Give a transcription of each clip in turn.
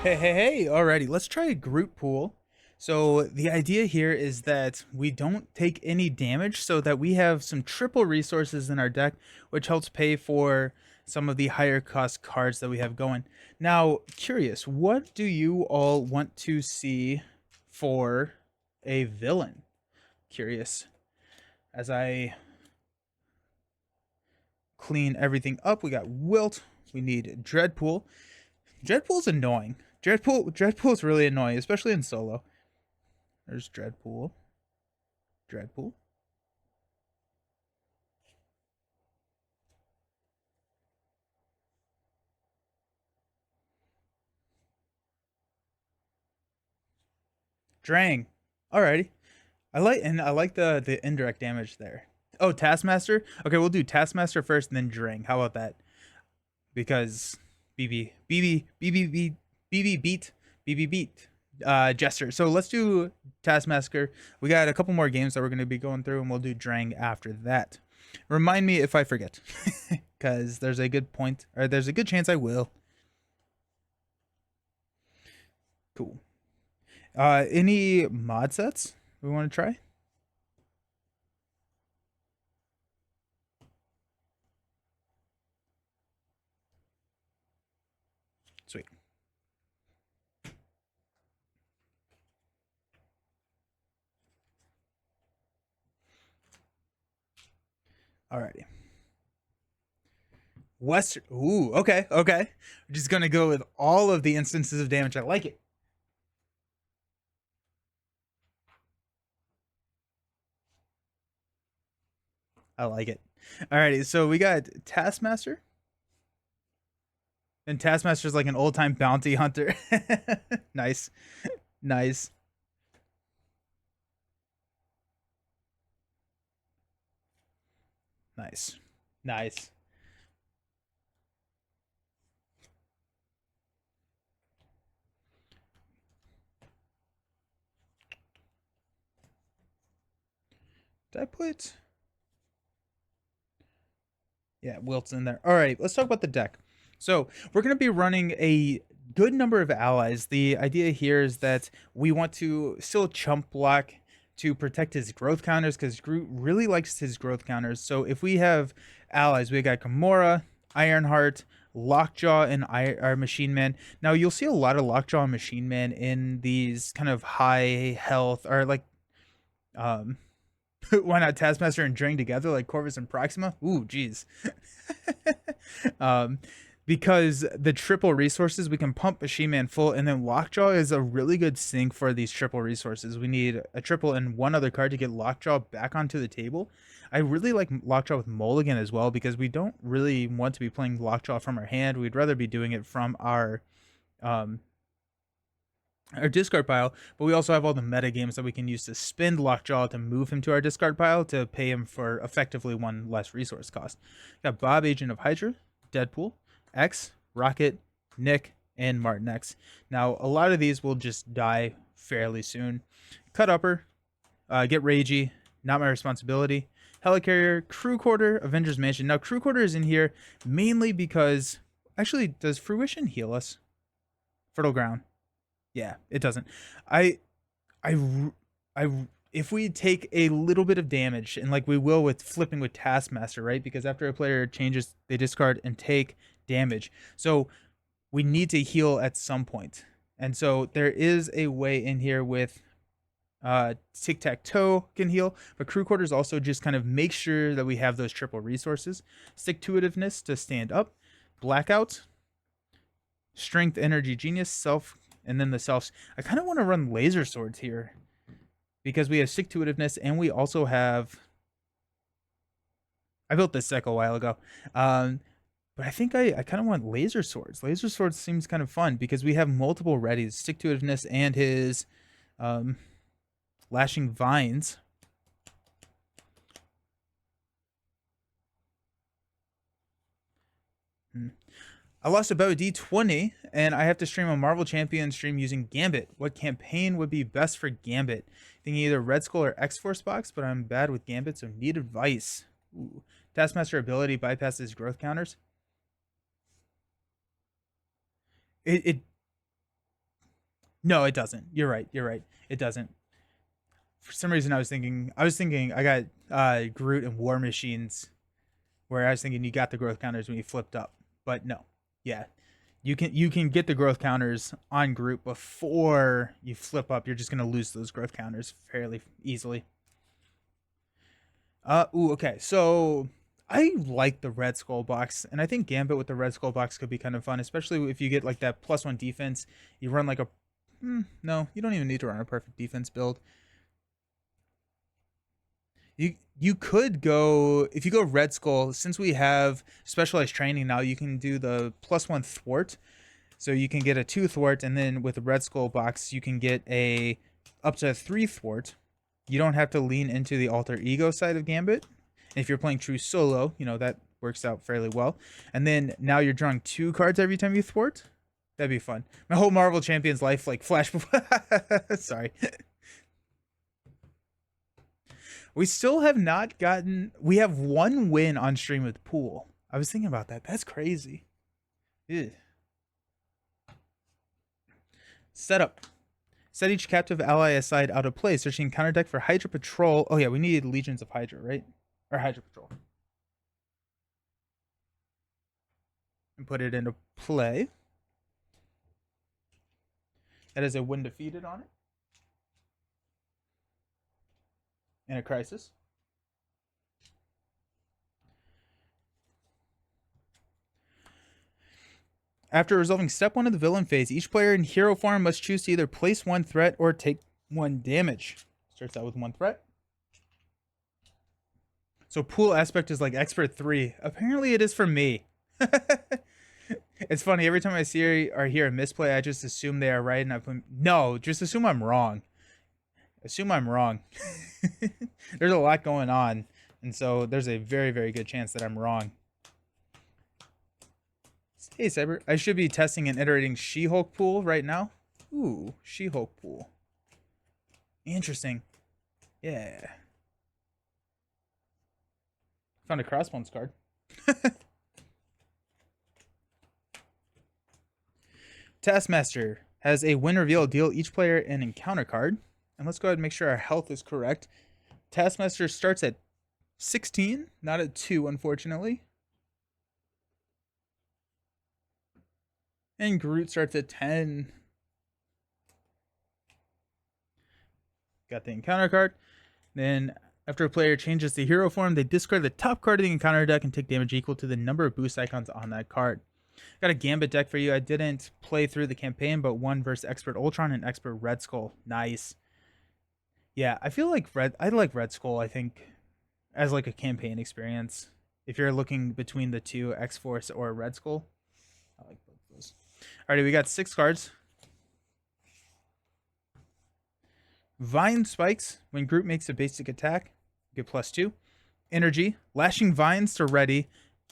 Hey, alrighty, let's try a Groot pool. So the idea here is that we don't take any damage so that we have some triple resources in our deck, which helps pay for some of the higher cost cards that we have going. Now, curious, what do you all want to see for a villain? Curious. As I clean everything up, we got Wilt, we need Dreadpool. Dreadpool's annoying. Dreadpool's really annoying, especially in solo. There's Dreadpool. Dreadpool. Drang. Alrighty. I like the indirect damage there. Oh, Taskmaster? Okay, we'll do Taskmaster first and then Drang. How about that? Because BB beat Jester. So let's do Taskmaster. We got a couple more games that we're gonna be going through and we'll do Drang after that. Remind me if I forget. Cause there's a good point or there's a good chance I will. Cool. Any mod sets we want to try? Sweet. Alrighty. Western. Ooh, okay. We're just gonna go with all of the instances of damage. I like it. I like it. Alrighty, so we got Taskmaster. And Taskmaster's like an old time bounty hunter. Nice. Nice. Nice. Nice. Did I put? Yeah, Wilt's in there. All right, let's talk about the deck. So we're going to be running a good number of allies. The idea here is that we want to still chump block to protect his growth counters because Groot really likes his growth counters. So if we have allies, we got Gamora, Ironheart, Lockjaw, and our Machine Man. Now you'll see a lot of Lockjaw and Machine Man in these kind of high health or like um why not Taskmaster and Drain together like Corvus and Proxima? Ooh, geez. um, because the triple resources, we can pump Machine Man full, and then Lockjaw is a really good sync for these triple resources. We need a triple and one other card to get Lockjaw back onto the table. I really like Lockjaw with Mulligan as well because we don't really want to be playing Lockjaw from our hand. We'd rather be doing it from um, our discard pile, but we also have all the meta games that we can use to spend Lockjaw to move him to our discard pile to pay him for effectively one less resource cost. Got Bob, Agent of Hydra, Deadpool, X, Rocket, Nick, and Martin X. Now, a lot of these will just die fairly soon. Cut Upper, Get Ragey, Not My Responsibility, Helicarrier, Crew Quarter, Avengers Mansion. Now, Crew Quarter is in here mainly because, actually, does Fruition heal us? Fertile Ground. Yeah, it doesn't. I, I, I. If we take a little bit of damage, and like we will with flipping with Taskmaster, right? Because after a player changes, they discard and take damage. So we need to heal at some point. And so there is a way in here with Tic Tac Toe can heal, but Crew Quarters also just kind of make sure that we have those triple resources. Stick to itiveness to stand up, Blackout, Strength, Energy, Genius, Self, and then the selves. I kind of want to run laser swords here because we have stick to itiveness and we also have. I built this deck a while ago, but I think I kind of want laser swords. Laser swords seems kind of fun because we have multiple readies, stick to itiveness and his um, lashing vines. I lost about a D20, and I have to stream a Marvel Champion stream using Gambit. What campaign would be best for Gambit? Thinking either Red Skull or X Force box, but I'm bad with Gambit, so need advice. Ooh. Taskmaster ability bypasses growth counters. It No, it doesn't. You're right. You're right. It doesn't. For some reason, I was thinking I got Groot and War Machines, where I was thinking you got the growth counters when you flipped up, but no. Yeah, you can get the growth counters on Groot before you flip up. You're just gonna lose those growth counters fairly easily. Ooh, okay. So I like the Red Skull box, and I think Gambit with the Red Skull box could be kind of fun, especially if you get like that +1 defense. You run like a no, you don't even need to run a perfect defense build. You could go if you go Red Skull, since we have specialized training now, you can do the +1 thwart. So you can get a 2 thwart, and then with the Red Skull box, you can get a up to 3 thwart. You don't have to lean into the alter ego side of Gambit. If you're playing true solo, that works out fairly well. And then now you're drawing 2 cards every time you thwart. That'd be fun. My whole Marvel Champions life like flash before. Sorry. We still have not gotten. We have 1 win on stream with Pool. I was thinking about that. That's crazy. Ew. Setup. Set each captive ally aside out of play, searching counter deck for Hydra Patrol. Oh yeah, we need Legions of Hydra, right? Or Hydra Patrol. And put it into play. That is a win defeated on it. And a crisis. After resolving step 1 of the villain phase, each player in hero form must choose to either place 1 threat or take 1 damage. Starts out with 1 threat. So Pool aspect is like expert 3. Apparently it is for me. It's funny, every time I see or hear a misplay, I just assume they are right, and no, just assume I'm wrong. Assume I'm wrong. There's a lot going on, and so there's a very, very good chance that I'm wrong. Hey, Cyber. I should be testing and iterating She-Hulk Pool right now. Ooh, She-Hulk Pool. Interesting. Yeah. Found a Crossbones card. Taskmaster has a win reveal. Deal each player an encounter card. And let's go ahead and make sure our health is correct. Taskmaster starts at 16, not at 2, unfortunately. And Groot starts at 10. Got the encounter card. Then, after a player changes the hero form, they discard the top card of the encounter deck and take damage equal to the number of boost icons on that card. Got a Gambit deck for you. I didn't play through the campaign, but won versus Expert Ultron and Expert Red Skull. Nice. Yeah, I feel like I like Red Skull, I think, as like a campaign experience. If you're looking between the two, X-Force or Red Skull, I like both of those. Alrighty, we got 6 cards. Vine Spikes. When Groot makes a basic attack, get +2. Energy. Lashing Vines to ready.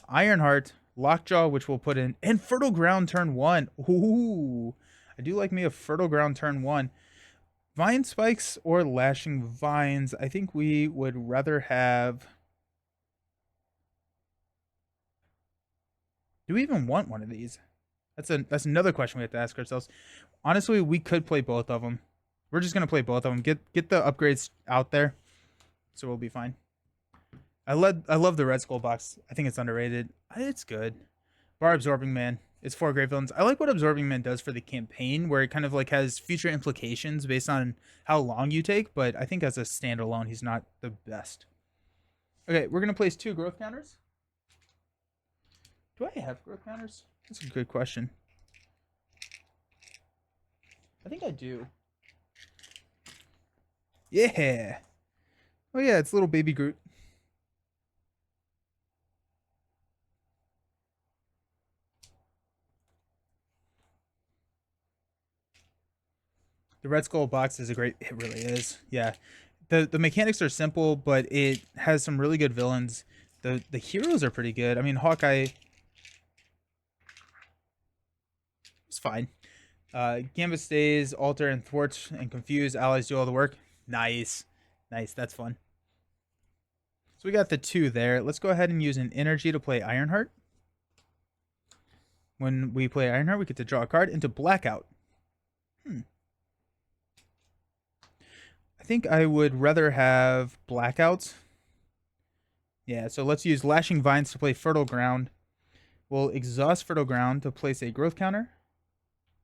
Ironheart. Lockjaw, which we'll put in. And Fertile Ground turn 1. Ooh. I do like me a Fertile Ground turn 1. Vine Spikes or Lashing Vines. I think we would rather have... Do we even want one of these? That's another question we have to ask ourselves. Honestly, we could play both of them. We're just going to play both of them. Get the upgrades out there, so we'll be fine. I love the Red Skull box. I think it's underrated. It's good. Bar Absorbing Man. It's 4 great villains. I like what Absorbing Man does for the campaign, where it kind of like has future implications based on how long you take, but I think as a standalone, he's not the best. Okay, we're going to place 2 growth counters. Do I have growth counters? That's a good question. I think I do. Yeah. Oh yeah, it's little baby Groot. The Red Skull box is a great... It really is. Yeah. The mechanics are simple, but it has some really good villains. The heroes are pretty good. I mean, Hawkeye... It's fine. Gambit stays, alter and thwart and confuse. Allies do all the work. Nice. Nice. That's fun. So we got the 2 there. Let's go ahead and use an energy to play Ironheart. When we play Ironheart, we get to draw a card into Blackout. think I would rather have Blackout. Yeah, so let's use Lashing Vines to play Fertile Ground. We'll exhaust Fertile Ground to place a growth counter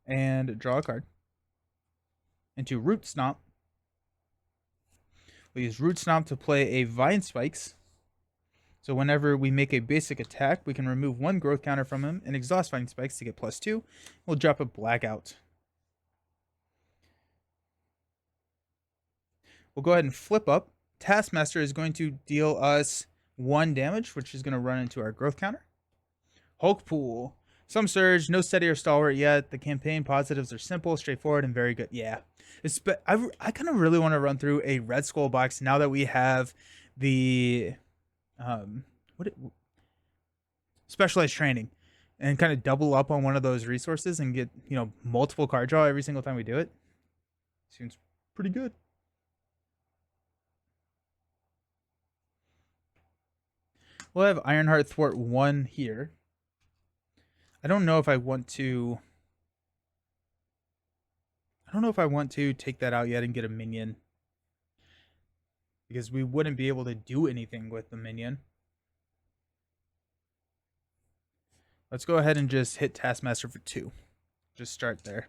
and draw a card. Into Root Stomp. We'll use Root Stomp to play a Vine Spikes. So whenever we make a basic attack, we can remove one growth counter from him and exhaust Vine Spikes to get +2. We'll drop a Blackout. We'll go ahead and flip up. Taskmaster is going to deal us 1 damage, which is going to run into our growth counter. Hulk Pool. Some Surge, no Steady or Stalwart yet. The campaign positives are simple, straightforward, and very good. Yeah. I kind of really want to run through a Red Skull box now that we have the specialized training and kind of double up on one of those resources and get, multiple card draw every single time we do it. Seems pretty good. We'll have Ironheart Thwart 1 here. I don't know if I want to take that out yet and get a minion, because we wouldn't be able to do anything with the minion. Let's go ahead and just hit Taskmaster for 2. Just start there.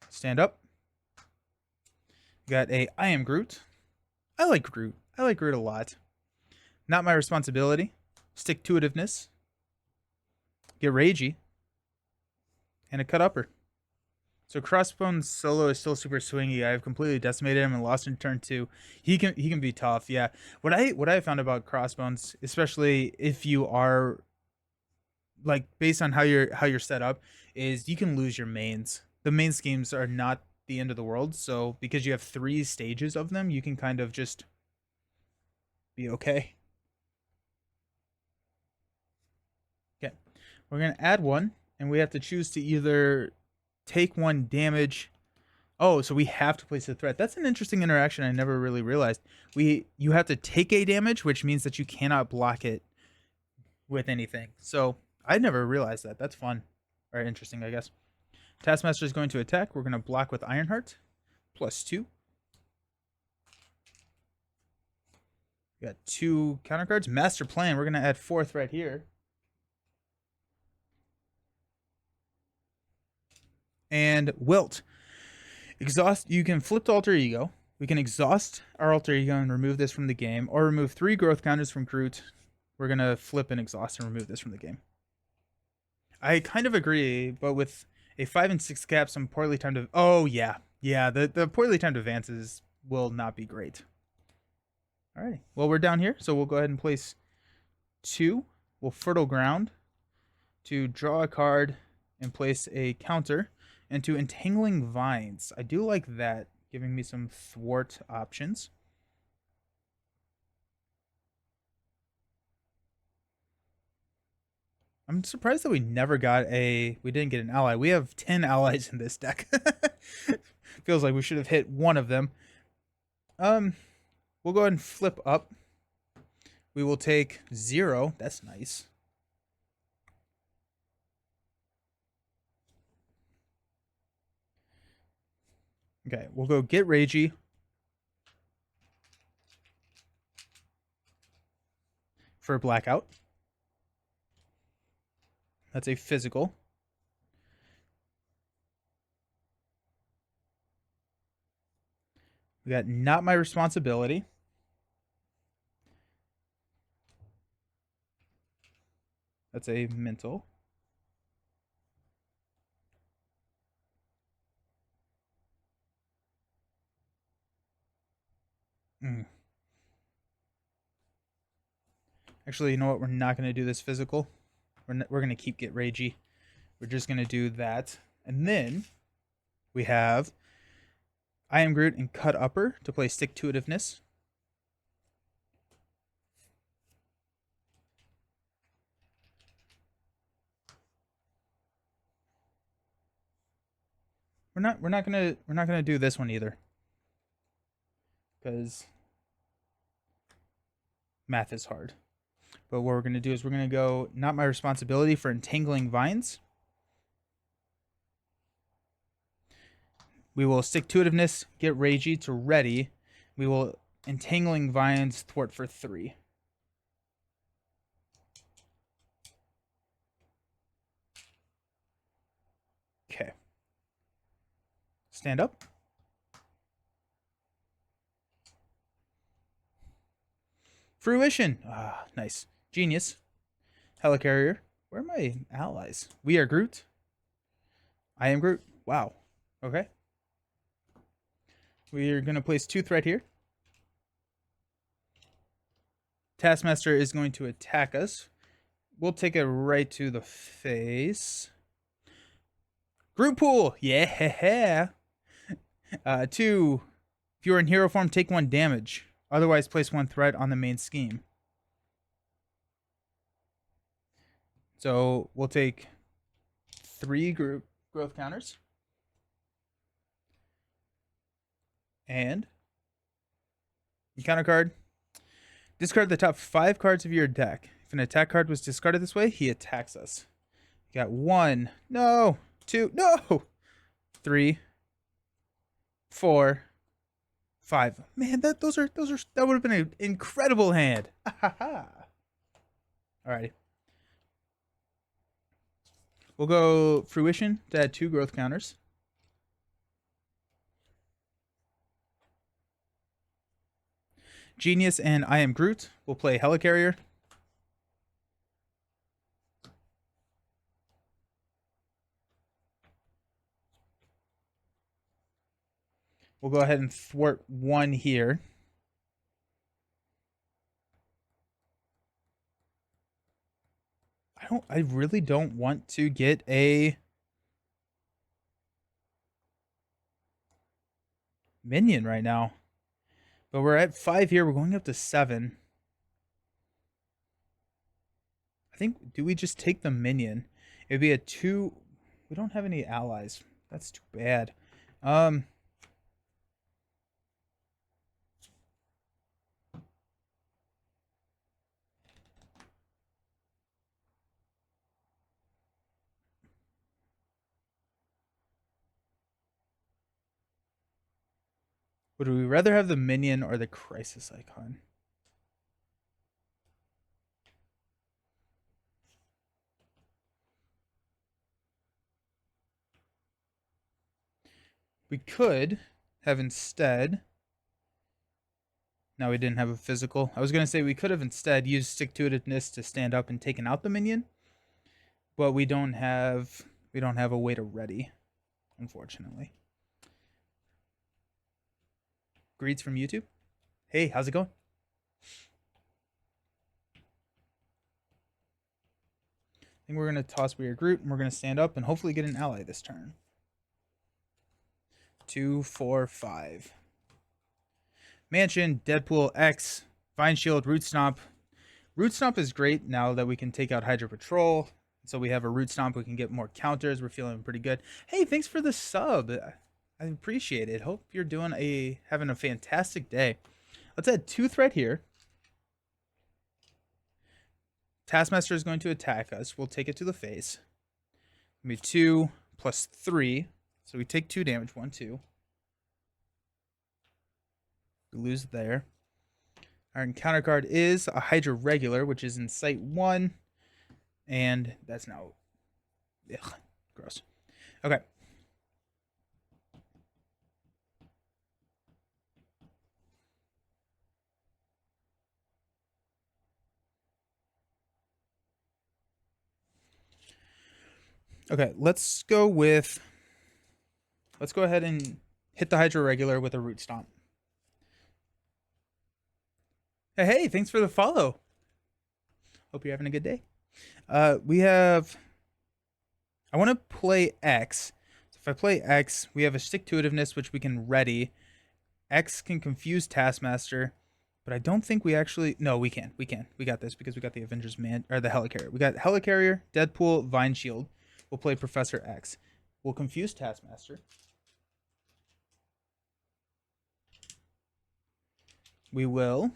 Stand up. Got a I am Groot. I like Groot. I like Groot a lot. Not my responsibility. Stick-to-itiveness. Get Ragey. And a cut upper. So Crossbones solo is still super swingy. I've completely decimated him and lost in turn 2. He can be tough, yeah. What I found about Crossbones, especially if you are like based on how you're set up, is you can lose your mains. The main schemes are not the end of the world, so because you have 3 stages of them, you can kind of just be okay. Okay. We're gonna add 1. And we have to choose to either take 1 damage. Oh, so we have to place a threat. That's an interesting interaction I never really realized. You have to take a damage, which means that you cannot block it with anything. So I never realized that. That's fun. Or interesting, I guess. Taskmaster is going to attack. We're going to block with Ironheart. +2. We got 2 counter cards. Master Plan. We're going to add 4th right here. And Wilt. Exhaust. You can flip to Alter Ego. We can exhaust our Alter Ego and remove this from the game, or remove 3 growth counters from Groot. We're going to flip and exhaust and remove this from the game. I kind of agree, but with a 5 and 6 cap, some poorly timed... Oh, yeah. Yeah, the poorly timed advances will not be great. Alrighty. Well, we're down here, so we'll go ahead and place 2. We'll Fertile Ground to draw a card and place a counter. And to Entangling Vines. I do like that, giving me some thwart options. I'm surprised that we didn't get an ally. We have 10 allies in this deck. Feels like we should have hit 1 of them. We'll go ahead and flip up. We will take 0. That's nice. Okay, we'll go get Ragey. For a Blackout. That's a physical. We got Not My Responsibility. That's a mental. Actually, you know what? We're not going to do this physical. We're going to keep Get Ragey. We're just going to do that. And then we have I Am Groot and Cut Upper to play Stick-to-itiveness. We're not gonna do this one either, because math is hard. But what we're gonna do is we're gonna go Not My Responsibility for Entangling Vines. We will Stick-to-itiveness, Get Ragey to ready. We will Entangling Vines thwart for 3. Okay. Stand up. Fruition. Ah, nice. Genius. Helicarrier. Where are my allies? We are Groot. I am Groot. Wow. Okay. We're going to place 2 threat here. Taskmaster is going to attack us. We'll take it right to the face. Groot pool. Yeah. 2. If you're in hero form, take 1 damage. Otherwise, place 1 threat on the main scheme. So we'll take 3 growth counters. And counter card. Discard the top 5 cards of your deck. If an attack card was discarded this way, he attacks us. You got 1. No. 2. No. 3. 4. 5. Man, that would have been an incredible hand. Alrighty. We'll go Fruition to add 2 growth counters. Genius and I Am Groot. We'll play Helicarrier. We'll go ahead and thwart 1 here. I really don't want to get a minion right now. But we're at 5 here. We're going up to 7. I think, do we just take the minion? It'd be a 2. We don't have any allies. That's too bad. Would we rather have the minion or the crisis icon? We could have instead... No, we didn't have a physical. I was going to say we could have instead used Stick-to-Itiveness to stand up and taken out the minion. But we don't have a way to ready, unfortunately. Greets from YouTube. Hey, how's it going? I think we're going to toss We Are Groot, and we're going to stand up and hopefully get an ally this turn. 2, 4, 5. Mansion, Deadpool, X, Vine Shield, Root Stomp. Root Stomp is great now that we can take out Hydra Patrol. So we have a Root Stomp. We can get more counters. We're feeling pretty good. Hey, thanks for the sub. I appreciate it. Hope you're having a fantastic day. Let's add 2 threat here. Taskmaster is going to attack us. We'll take it to the face. It'll be 2 plus 3. So we take 2 damage. 1, 2. We lose there. Our encounter card is a Hydra Regular, which is in Site 1. And that's now... Ugh, gross. Okay. Okay, let's go ahead and hit the Hydra Regular with a Root Stomp. Hey, thanks for the follow. Hope you're having a good day. I want to play X. So if I play X, we have a Stick-to-Itiveness, which we can ready. X can confuse Taskmaster, but I don't think we actually... No, we can. We got this because we got the Avengers or the Helicarrier. We got Helicarrier, Deadpool, Vine Shield. We'll play Professor X. We'll confuse Taskmaster. We will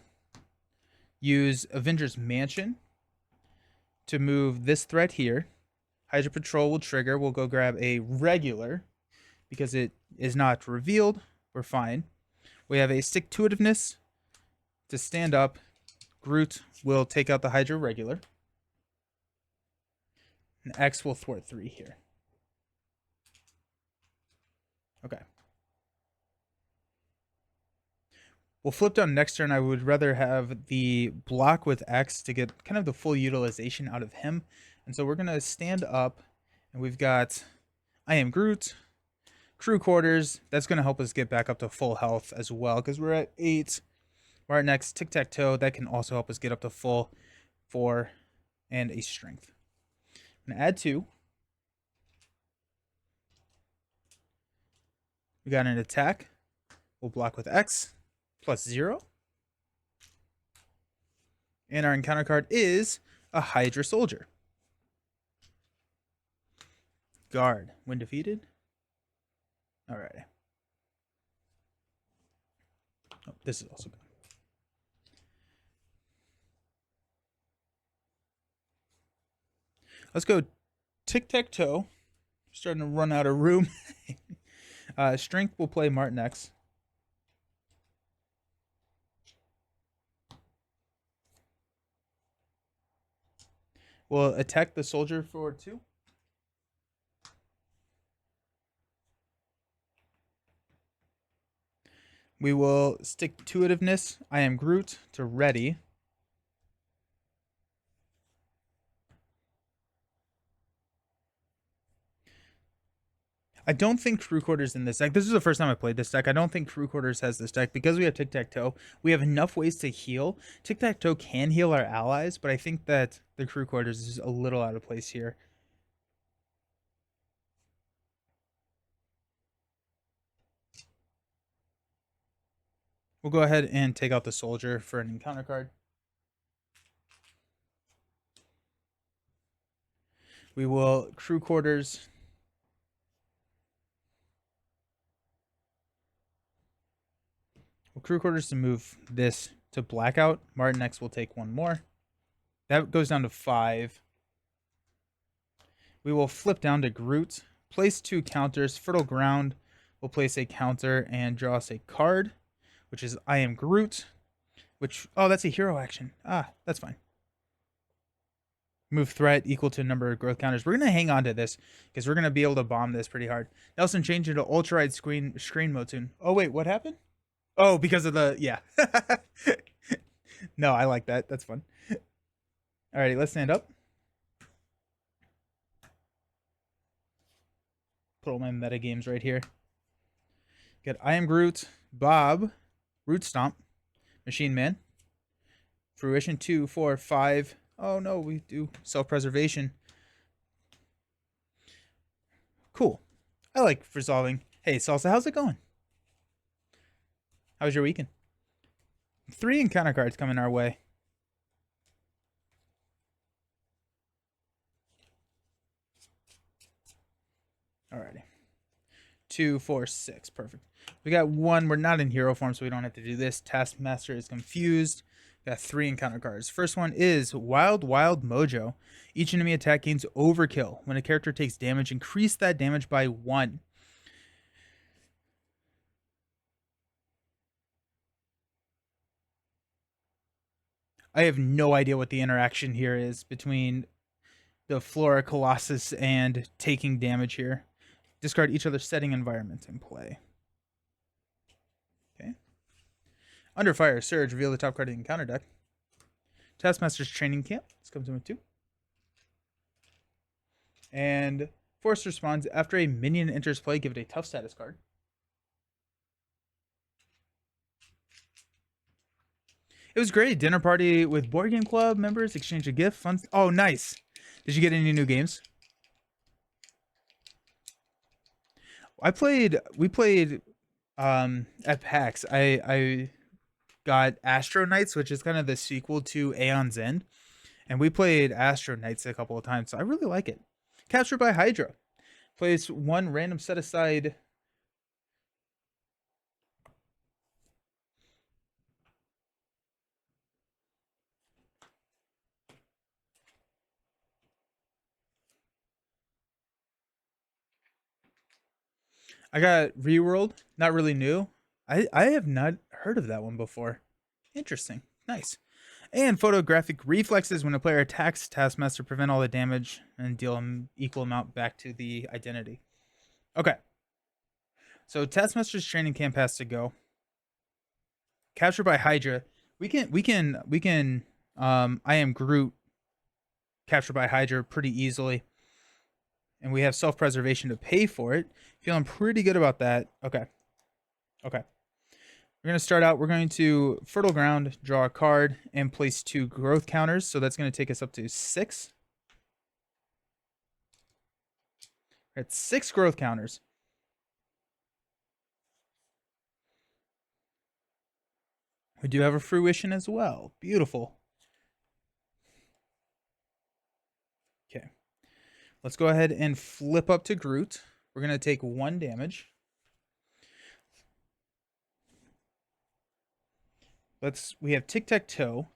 use Avengers Mansion to move this threat here. Hydra Patrol will trigger. We'll go grab a regular because it is not revealed. We're fine. We have a stick-to-itiveness to stand up. Groot will take out the Hydra regular. And X will thwart 3 here. Okay. We'll flip down next turn. I would rather have the block with X to get kind of the full utilization out of him. And so we're going to stand up, and we've got I Am Groot, Crew Quarters. That's going to help us get back up to full health as well, because we're at 8. We're at next Tic-Tac-Toe. That can also help us get up to full 4 and a strength. I'm going to add 2. We got an attack. We'll block with X. +0. And our encounter card is a Hydra Soldier. Guard. When defeated. Alright. Oh, this is also good. Let's go Tic-Tac-Toe. Starting to run out of room. Strength will play Martin X. We'll attack the soldier for 2. We will stick-to-itiveness. I Am Groot to ready. I don't think Crew Quarters in this deck. This is the first time I played this deck. I don't think Crew Quarters has this deck. Because we have Tic-Tac-Toe, we have enough ways to heal. Tic-Tac-Toe can heal our allies, but I think that the Crew Quarters is a little out of place here. We'll go ahead and take out the soldier for an encounter card. We will Crew Quarters. We'll Crew Quarters to move this to Blackout. Martin X will take 1 more. That goes down to 5. We will flip down to Groot. Place 2 counters. Fertile Ground. We'll place a counter and draw us a card, which is I Am Groot. Which, oh, that's a hero action. Ah, that's fine. Move threat equal to number of growth counters. We're going to hang on to this because we're going to be able to bomb this pretty hard. Nelson changed it to ultra-wide screen mode soon. Oh, wait, what happened? Oh, because of the, yeah. No, I like that. That's fun. Alrighty, let's stand up. Put all my meta games right here. Got I Am Groot, Bob, Root Stomp, Machine Man, Fruition 2, 4, 5. Oh no, we do self-preservation. Cool. I like resolving. Hey, Salsa, how's it going? How was your weekend? 3 encounter cards coming our way. Alrighty. 2, 4, 6. Perfect. We got 1. We're not in hero form, so we don't have to do this. Taskmaster is confused. We got 3 encounter cards. First one is Wild Mojo. Each enemy attack gains overkill. When a character takes damage, increase that damage by 1. I have no idea what the interaction here is between the Flora Colossus and taking damage here. Discard each other's setting environment and play. Okay. Under Fire, Surge, reveal the top card of the encounter deck. Taskmaster's Training Camp. This comes in with 2. And Force responds, after a minion enters play, give it a tough status card. It was great. Dinner party with Board Game Club members, exchange a gift, fun. Oh, nice. Did you get any new games? We played at PAX. I got Astro Knights, which is kind of the sequel to Aeon's End. And we played Astro Knights a couple of times, so I really like it. Captured by Hydra. Place 1 random set aside. I got Reworld, not really new. I have not heard of that one before. Interesting. Nice. And photographic reflexes. When a player attacks Taskmaster, prevent all the damage and deal an equal amount back to the identity. Okay. So Taskmaster's training camp has to go. Captured by Hydra. We can I am Groot captured by Hydra pretty easily. And we have self-preservation to pay for it. Feeling pretty good about that. Okay. Okay. We're going to start out. We're going to Fertile Ground, draw a card, and place 2 growth counters. So that's going to take us up to 6. We're at 6 growth counters. We do have a fruition as well. Beautiful. Okay. Let's go ahead and flip up to Groot. We're going to take 1 damage. We have tic-tac-toe.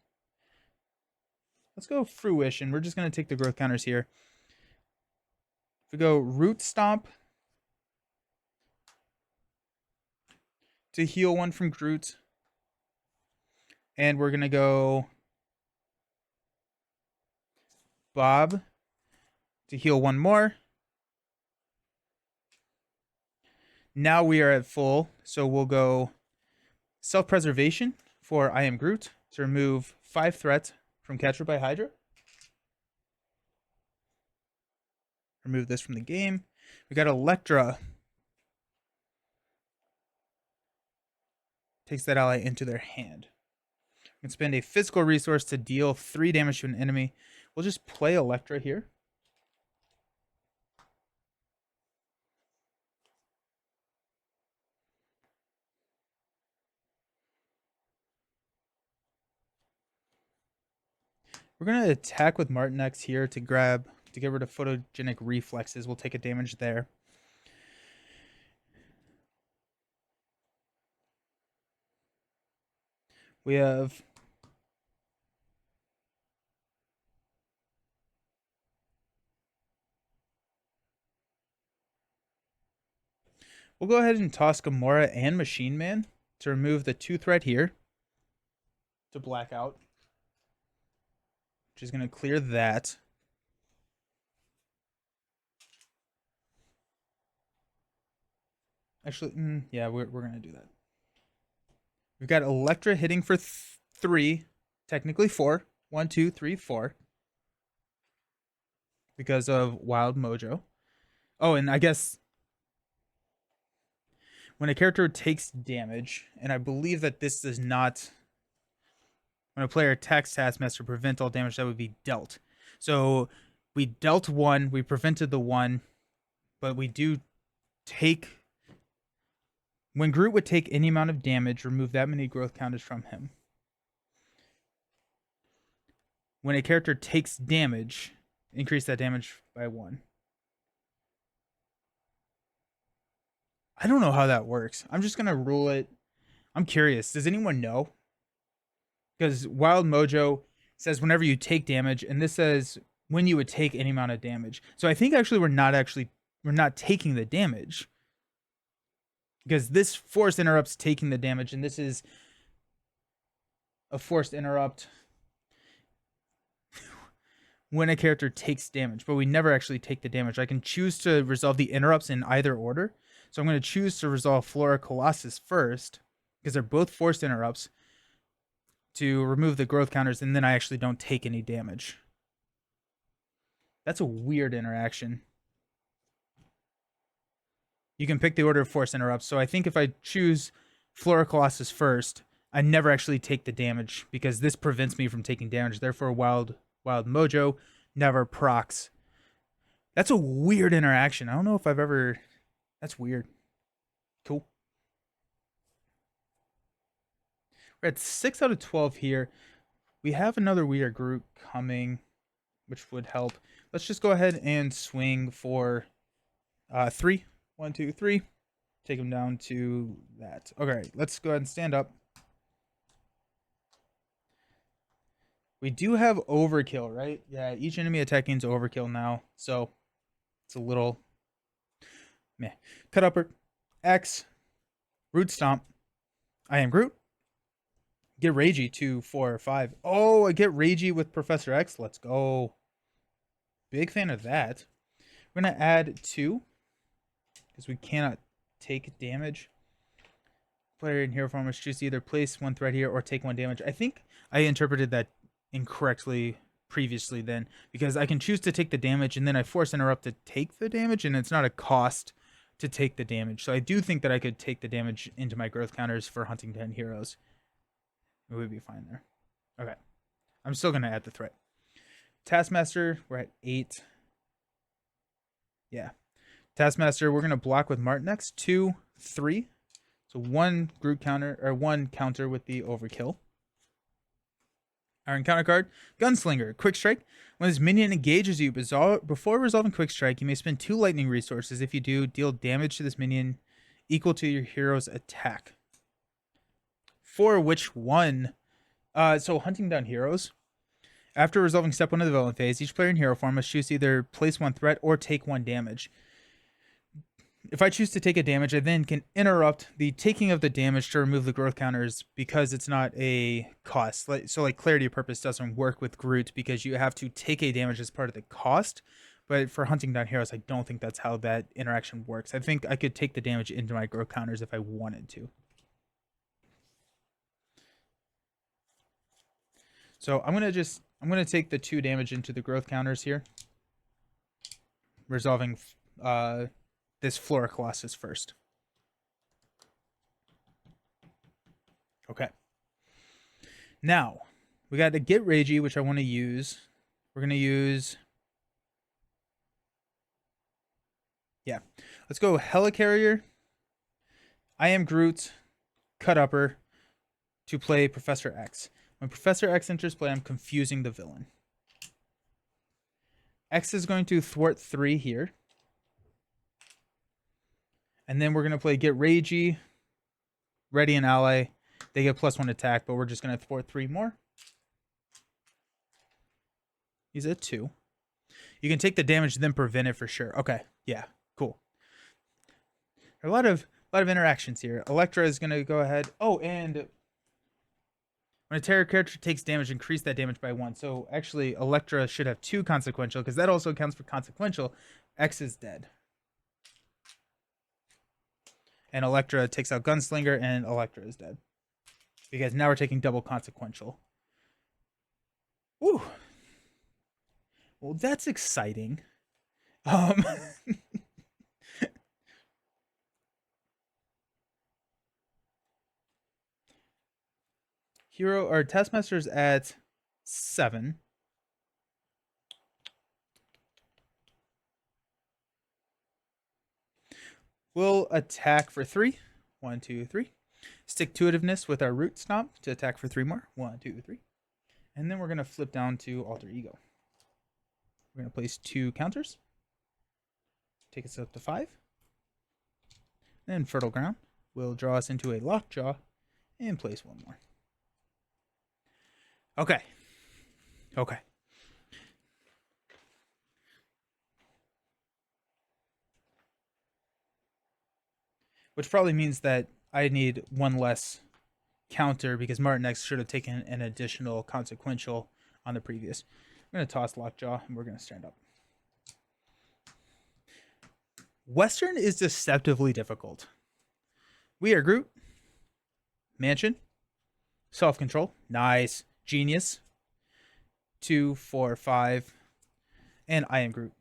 Let's go fruition. We're just going to take the growth counters here. If we go root stomp to heal 1 from Groot. And we're going to go Bob to heal 1 more. Now we are at full, so we'll go self-preservation for I am Groot to remove 5 threats from Captured by Hydra. Remove this from the game. We got Electra. Takes that ally into their hand. We can spend a physical resource to deal 3 damage to an enemy. We'll just play Electra here. We're going to attack with Martin X here to get rid of photogenic reflexes. We'll take a damage there. We have we'll go ahead and toss Gamora and Machine Man to remove the 2 threat here to blackout, which is going to clear that. Actually, yeah, we're going to do that. We've got Electra hitting for 3, technically 4. 1, 2, 3, 4. Because of Wild Mojo. Oh, and I guess when a character takes damage, and I believe that this does not, when a player attacks Taskmaster, prevent all damage that would be dealt. So we dealt 1, we prevented the 1, but we do take. When Groot would take any amount of damage, remove that many growth counters from him. When a character takes damage, increase that damage by 1. I don't know how that works. I'm just going to rule it. I'm curious. Does anyone know? Because Wild Mojo says whenever you take damage, and this says when you would take any amount of damage. So I think actually we're not taking the damage. Because this force interrupts taking the damage, and this is a forced interrupt when a character takes damage, but we never actually take the damage. I can choose to resolve the interrupts in either order. So I'm going to choose to resolve Flora Colossus first, because they're both forced interrupts, to remove the growth counters, and then I actually don't take any damage. That's a weird interaction. You can pick the order of force interrupts. So I think if I choose Flora Colossus first, I never actually take the damage because this prevents me from taking damage. Therefore, Wild Mojo never procs. That's a weird interaction. I don't know if I've ever. That's weird. Cool. We're at 6 out of 12 here. We have another weird group coming, which would help. Let's just go ahead and swing for 3. 1, 2, 3. Take him down to that. Okay, let's go ahead and stand up. We do have overkill, right? Yeah, each enemy attacking is overkill now. So it's a little meh. Cut upper. X. Root stomp. I am Groot. Get Ragey 2, 4, 5. Oh, I get Ragey with Professor X. Let's go. Big fan of that. We're going to add 2 because we cannot take damage. Player in hero form must choose to either place 1 threat here or take 1 damage. I think I interpreted that incorrectly previously then, because I can choose to take the damage and then I force interrupt to take the damage, and it's not a cost to take the damage. So I do think that I could take the damage into my growth counters for Huntington heroes. It would be fine there. Okay. I'm still going to add the threat. Taskmaster, we're at 8. Yeah. Taskmaster, we're going to block with Martin next. 2, 3. So 1 Groot counter, or 1 counter with the overkill. Our encounter card, Gunslinger, Quick Strike. When this minion engages you before resolving Quick Strike, you may spend 2 lightning resources. If you do, deal damage to this minion equal to your hero's attack. For which one? So hunting down heroes. After resolving step 1 of the development phase, each player in hero form must choose to either place 1 threat or take 1 damage. If I choose to take a damage, I then can interrupt the taking of the damage to remove the growth counters because it's not a cost. So like Clarity of Purpose doesn't work with Groot because you have to take a damage as part of the cost. But for hunting down heroes, I don't think that's how that interaction works. I think I could take the damage into my growth counters if I wanted to. So I'm gonna take the 2 damage into the growth counters here, resolving this Flora Colossus first. Okay. Now, we got to get Ragey, which I want to use. We're going to use... Yeah. Let's go Helicarrier. I am Groot. Cut Upper to play Professor X. When Professor X enters play, I'm confusing the villain. X is going to thwart 3 here. And then we're going to play Get Ragey, Ready an Ally. They get +1 attack, but we're just going to thwart 3 more. He's at 2. You can take the damage, then prevent it for sure. Okay, yeah, cool. A lot of interactions here. Elektra is going to go ahead. Oh, and when a terror character takes damage, increase that damage by 1. So actually, Elektra should have 2 consequential, because that also counts for consequential. X is dead. And Elektra takes out Gunslinger, and Elektra is dead. Because now we're taking double consequential. Woo! Well, that's exciting. Hero or Taskmaster's at 7. We'll attack for 3. 1, 2, 3. Stick-to-itiveness with our Root Stomp to attack for 3 more. 1, 2, 3. And then we're going to flip down to Alter Ego. We're going to place 2 counters. Take us up to 5. Then Fertile Ground will draw us into a Lockjaw and place 1 more. Okay. Okay. Which probably means that I need 1 less counter because Martin X should have taken an additional consequential on the previous. I'm going to toss Lockjaw and we're going to stand up. Western is deceptively difficult. We are Groot. Mansion. Self-control. Nice. Genius. 2, 4, 5. And I am Groot.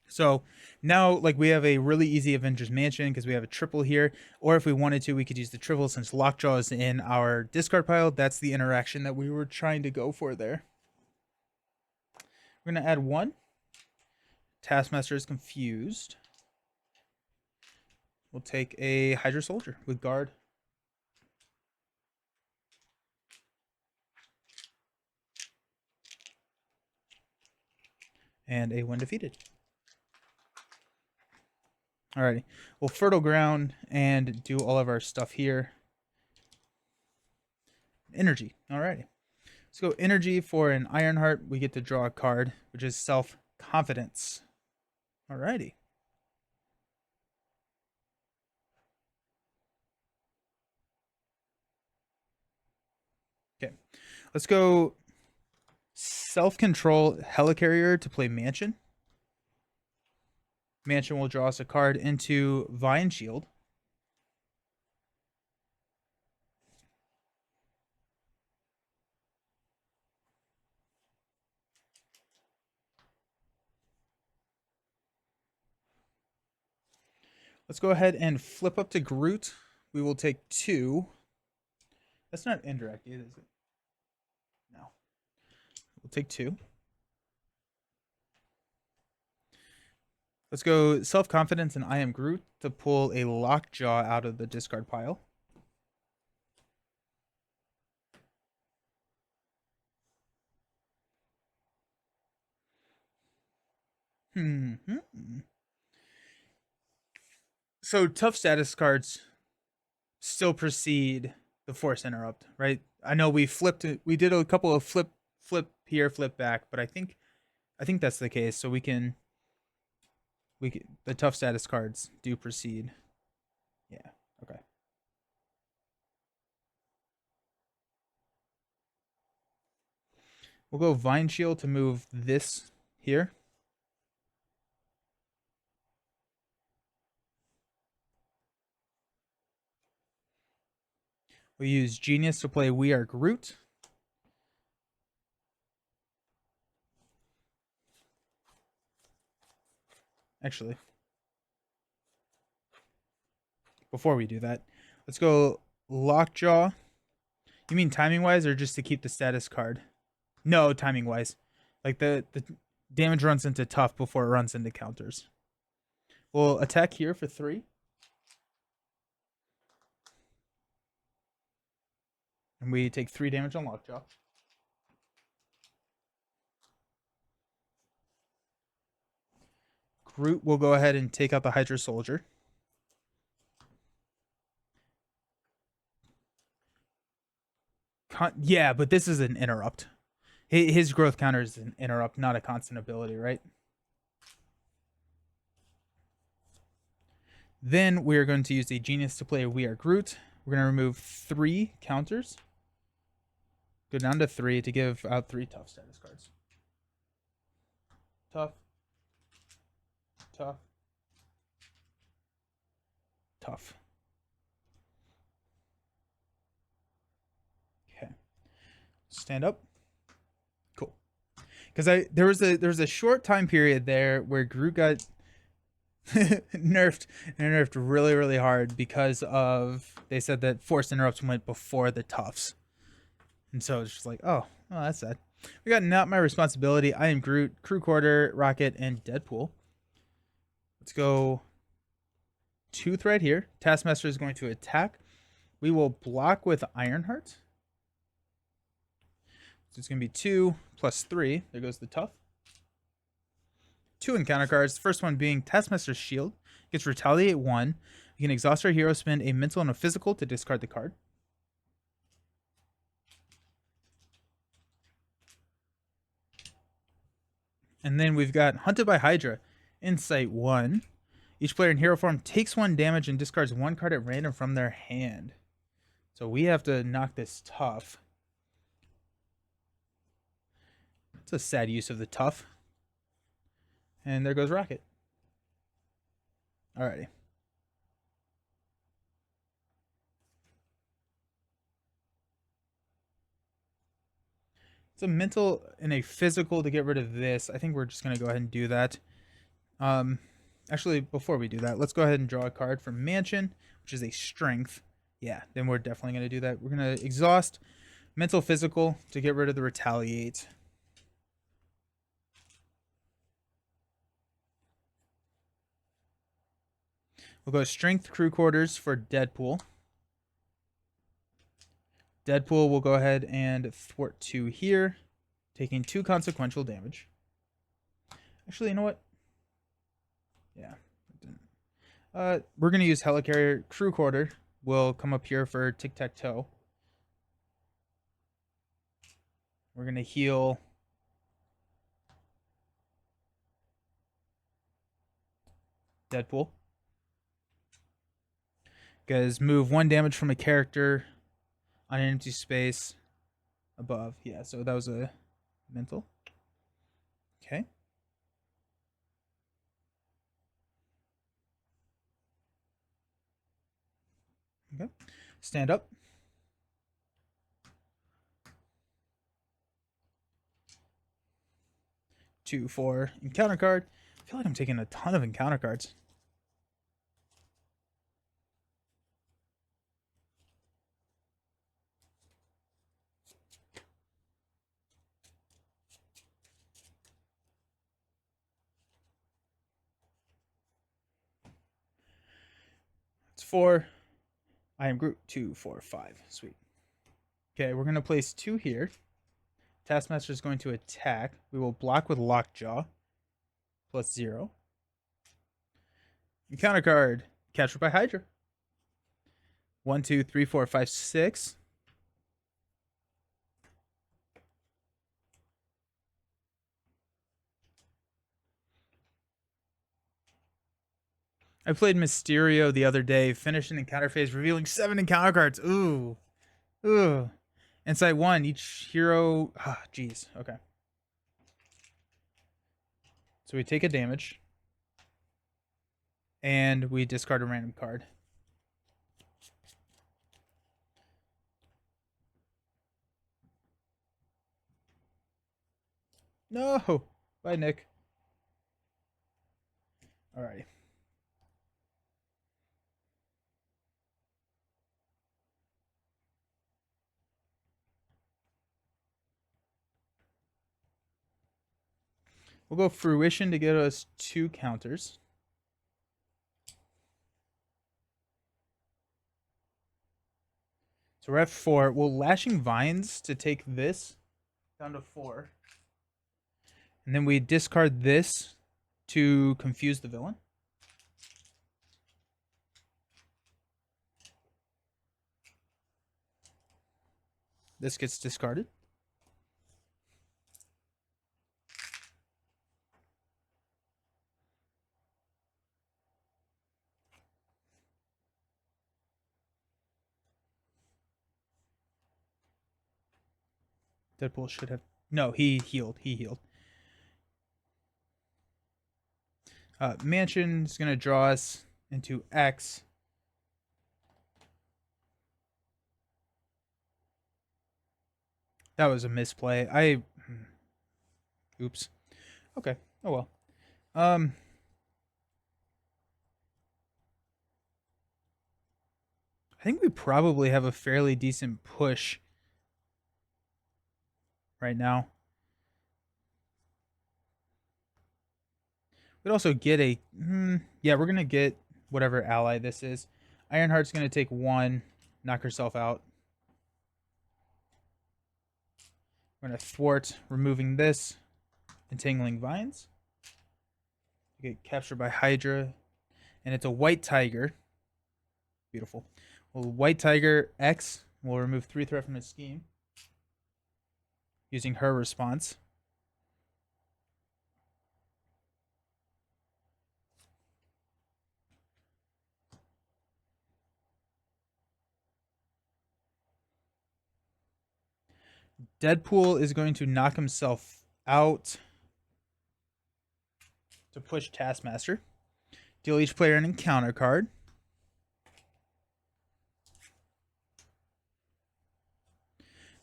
So now, like, we have a really easy Avengers Mansion because we have a triple here. Or if we wanted to, we could use the triple since Lockjaw is in our discard pile. That's the interaction that we were trying to go for there. We're going to add 1. Taskmaster is confused. We'll take a Hydra Soldier with guard. And a when defeated. Alrighty. We'll Fertile Ground and do all of our stuff here. Energy. Alrighty. Let's go Energy for an Ironheart. We get to draw a card, which is Self-Confidence. Alrighty. Okay, let's go self-control helicarrier to play Mansion. Mansion will draw us a card into Vine Shield. Let's go ahead and flip up to Groot. We will take 2. That's not indirect, is it? No. We'll take 2. Let's go self-confidence and I am Groot to pull a Lockjaw out of the discard pile. So tough status cards still precede the force interrupt, right? I know we flipped it. We did a couple of flip here, flip back, but I think that's the case. So we can the tough status cards do precede. Yeah. Okay. We'll go Vine Shield to move this here. We use Genius to play We Are Groot. Actually, before we do that, let's go Lockjaw. You mean timing wise or just to keep the status card? No, timing wise. Like the damage runs into tough before it runs into counters. We'll attack here for 3. And we take 3 damage on Lockjaw. Groot will go ahead and take out the Hydra Soldier. Yeah, but this is an interrupt. His growth counter is an interrupt, not a constant ability, right? Then we are going to use a Genius to play We Are Groot. We're going to remove 3 counters. Go down to 3 to give out 3 tough status cards. Tough. Tough. Tough. Okay. Stand up. Cool. Because there was a short time period there where Groot got nerfed really, really hard because of, they said that forced interrupts went before the toughs. And so it's just like, oh, that's sad. We got Not My Responsibility, I Am Groot, Crew Quarter, Rocket, and Deadpool. Let's go Tooth right here. Taskmaster is going to attack. We will block with Ironheart. So it's going to be 2 plus 3. There goes the tough. 2 encounter cards. First one being Taskmaster's Shield. Gets Retaliate 1. You can exhaust our hero, spend a mental and a physical to discard the card. And then we've got Hunted by Hydra. Insight 1. Each player in hero form takes 1 damage and discards 1 card at random from their hand. So we have to knock this tough. It's a sad use of the tough. And there goes Rocket. Alrighty. It's a mental and a physical to get rid of this. I think we're just going to go ahead and do that. Actually, before we do that, let's go ahead and draw a card from Mansion, which is a strength. Yeah, then we're definitely going to do that. We're going to exhaust mental, physical to get rid of the retaliate. We'll go strength, crew quarters for Deadpool. Deadpool will go ahead and thwart 2 here, taking 2 consequential damage. Actually, you know what? Yeah. We're going to use Helicarrier. Crew Quarter will come up here for Tic-Tac-Toe. We're going to heal Deadpool. Guys, move 1 damage from a character on an empty space. above. Yeah, so that was a mental. Okay. Okay. Stand up. 2, 4. Encounter card. I feel like I'm taking a ton of encounter cards. It's 4. I am Groot. 2, 4, 5. Sweet. Okay, we're going to place 2 here. Taskmaster is going to attack. We will block with Lockjaw. Plus 0. Encounter card. Captured by Hydra. 1, 2, 3, 4, 5, 6. I played Mysterio the other day, finished an encounter phase, revealing 7 encounter cards. Ooh. Ooh. Insight 1, each hero. Ah, jeez. Okay. So we take a damage. And we discard a random card. No. Bye, Nick. Alrighty. We'll go Fruition to get us 2 counters. So we're at 4. We'll Lashing Vines to take this down to 4. And then we discard this to confuse the villain. This gets discarded. Deadpool should have... No, he healed. He healed. Mansion is going to draw us into X. That was a misplay. Oops. Okay. Oh well. I think we probably have a fairly decent push right now. We'd also get a... yeah, we're going to get whatever ally this is. Ironheart's going to take 1, knock herself out. We're going to thwart, removing this, entangling vines. You get captured by Hydra, and it's a white tiger. Beautiful. Well, white tiger X will remove 3 threat from his scheme using her response. Deadpool is going to knock himself out to push Taskmaster. Deal each player an encounter card.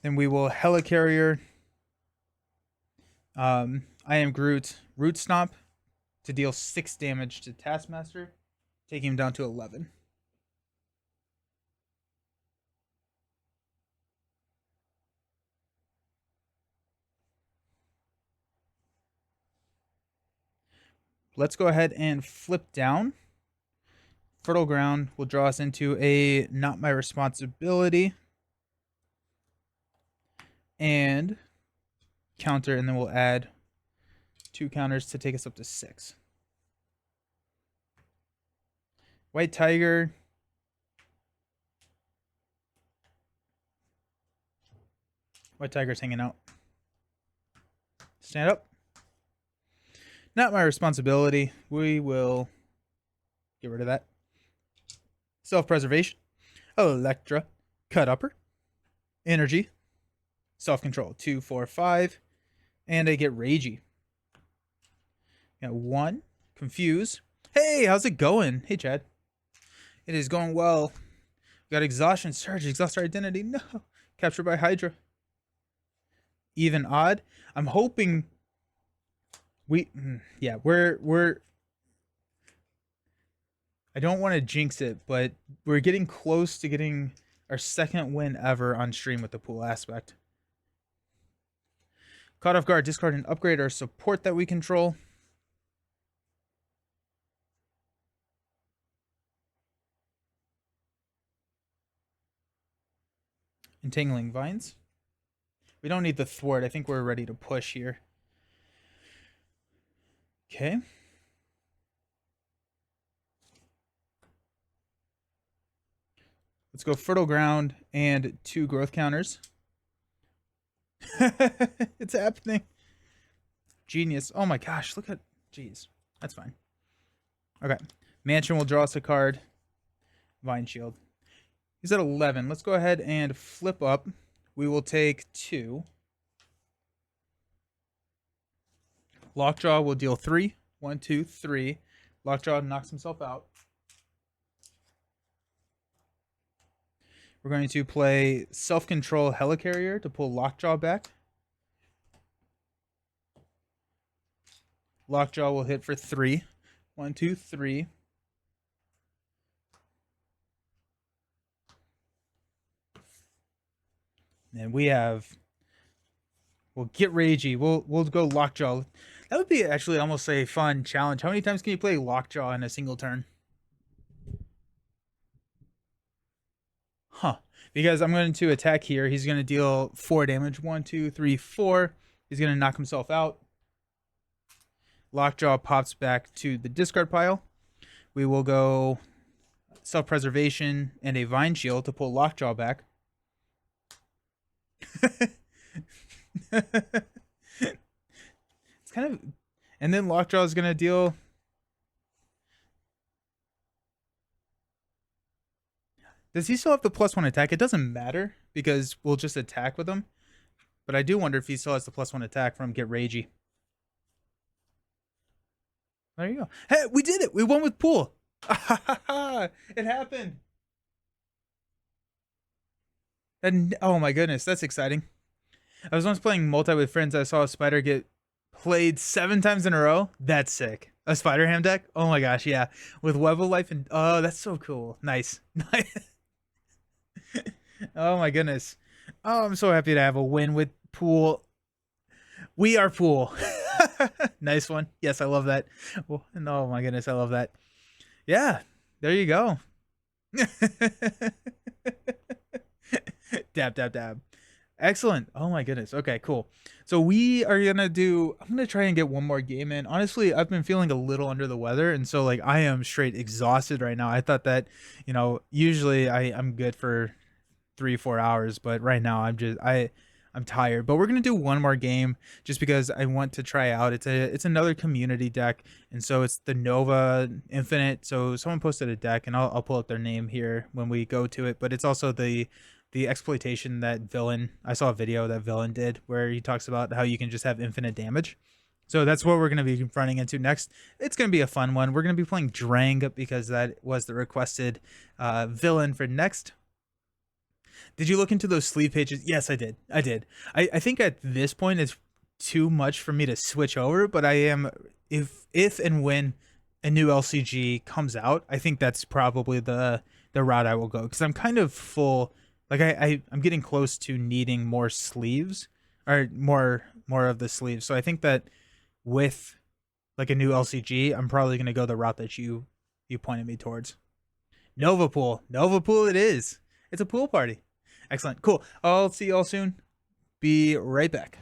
Then we will Helicarrier. I am Groot. Root Stomp to deal 6 damage to Taskmaster, taking him down to 11. Let's go ahead and flip down. Fertile Ground will draw us into a Not My Responsibility. And counter, and then we'll add 2 counters to take us up to 6. White Tiger. White Tiger's hanging out. Stand up. Not My Responsibility. We will get rid of that. Self-preservation. Electra. Cut Upper. Energy. Self-control. 2, 4, 5. And I get ragey. Got 1. Confuse. Hey, how's it going? Hey, Chad. It is going well. Got exhaustion. Surge. Exhaust our identity. No. Captured by Hydra. Even odd. I'm hoping we're I don't want to jinx it, but we're getting close to getting our second win ever on stream with the pool aspect. Caught off guard, discard and upgrade our support that we control. Entangling vines. We don't need the thwart. I think we're ready to push here. Okay. Let's go fertile ground and 2 growth counters. It's happening. Genius. Oh my gosh, look at... Jeez. That's fine. Okay. Mansion will draw us a card. Vine Shield. He's at 11. Let's go ahead and flip up. We will take 2. Lockjaw will deal 3. 1, 2, 3. Lockjaw knocks himself out. We're going to play Self-Control Helicarrier to pull Lockjaw back. Lockjaw will hit for 3. 1, 2, 3. And we have... We'll get ragey. We'll go Lockjaw. That would be actually almost a fun challenge. How many times can you play Lockjaw in a single turn? Huh. Because I'm going to attack here. He's going to deal 4 damage. 1, 2, 3, 4. He's going to knock himself out. Lockjaw pops back to the discard pile. We will go Self-Preservation and a Vine Shield to pull Lockjaw back. It's kind of... And then Lockjaw is going to deal... Does he still have the +1 attack? It doesn't matter because we'll just attack with him. But I do wonder if he still has the +1 attack from Get Ragey. There you go. Hey, we did it. We won with pool. It happened. And oh my goodness, that's exciting. I was once playing multi with friends. I saw a spider get played 7 times in a row. That's sick. A spider ham deck? Oh my gosh, yeah. With Web of Life and oh, that's so cool. Nice. Oh my goodness. Oh, I'm so happy to have a win with pool. We are pool. Nice one. Yes, I love that. Oh my goodness, I love that. Yeah, there you go. Dab, dab, dab. Excellent. Oh my goodness. Okay, cool. So we are I'm gonna try and get one more game in. Honestly, I've been feeling a little under the weather, and so like I am straight exhausted right now. I thought that, usually I'm good for 3-4 hours, but right now I'm tired. But we're gonna do one more game just because I want to try out. It's another community deck, and so it's the Nova Infinite. So someone posted a deck, and I'll pull up their name here when we go to it. But it's also the exploitation that Villain. I saw a video that Villain did where he talks about how you can just have infinite damage. So that's what we're going to be running into next. It's going to be a fun one. We're going to be playing Drang because that was the requested villain for next. Did you look into those sleeve pages? Yes, I did. I think at this point it's too much for me to switch over, but I am, if and when a new LCG comes out, I think that's probably the route I will go, because I'm kind of full. Like I'm getting close to needing more sleeves, or more of the sleeves. So I think that with like a new LCG, I'm probably going to go the route that you pointed me towards. Nova Pool it is. It's a pool party. Excellent. Cool. I'll see you all soon. Be right back.